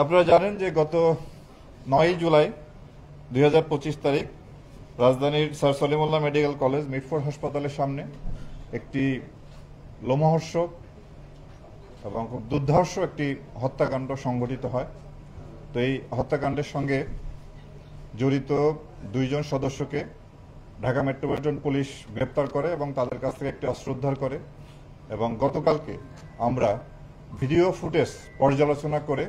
আপনারা জানেন যে গত 9 জুলাই 2025 তারিখ রাজধানীর sir Salimullah medical college Mitford হাসপাতালের সামনে একটি লোমহর্ষক এবং খুব দুর্ধর্ষ একটি হত্যাকাণ্ড সংঘটিত হয়। তো এই হত্যাকাণ্ডের সঙ্গে জড়িত 2 জন সদস্যকে ঢাকা মেট্রোপলিটন পুলিশ গ্রেপ্তার করে এবং তাদের কাছ থেকে একটি অস্ত্র উদ্ধার করে। এবং গতকালকে আমরা ভিডিও ফুটেজ পর্যালোচনা করে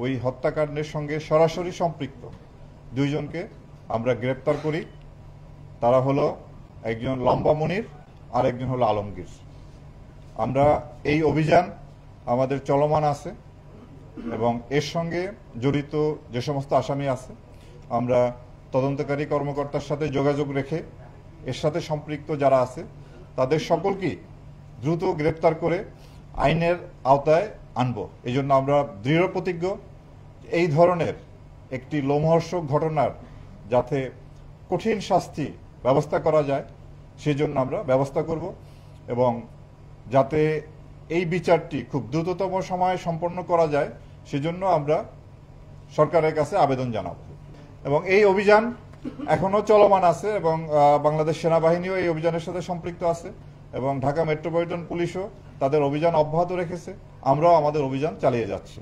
ওই হত্যাকাণ্ডের সঙ্গে সরাসরি সম্পৃক্ত 2 জনকে আমরা গ্রেপ্তার করি। তারা হলো একজন লম্বা মনির আর একজন হলো আলমগীর। আমরা এই অভিযান আমাদের চলমান আছে এবং এর সঙ্গে জড়িত যে সমস্ত আসামি আছে আমরা তদন্তকারী কর্মকর্তার সাথে যোগাযোগ রেখে এর সাথে সম্পৃক্ত যারা আছে তাদের সকলকেই দ্রুত গ্রেপ্তার করে আইনের আওতায় আনব। এই জন্য আমরা দৃঢ় প্রতিজ্ঞ এই ধরনের একটি লোমহর্ষক ঘটনার যাতে কঠিন শাস্তি ব্যবস্থা করা যায় সেজন্য আমরা ব্যবস্থা করব এবং যাতে এই বিচারটি খুব দ্রুততম সময়ে সম্পন্ন করা যায় সেজন্য আমরা সরকারের কাছে আবেদন জানাব। এবং এই অভিযান এখনো চলমান আছে এবং বাংলাদেশ সেনাবাহিনীও এই অভিযানের সাথে সম্পৃক্ত আছে এবং ঢাকা মেট্রোপলিটন পুলিশও তাদের অভিযান অব্যাহত রেখেছে। আমরাও আমাদের অভিযান চালিয়ে যাচ্ছি।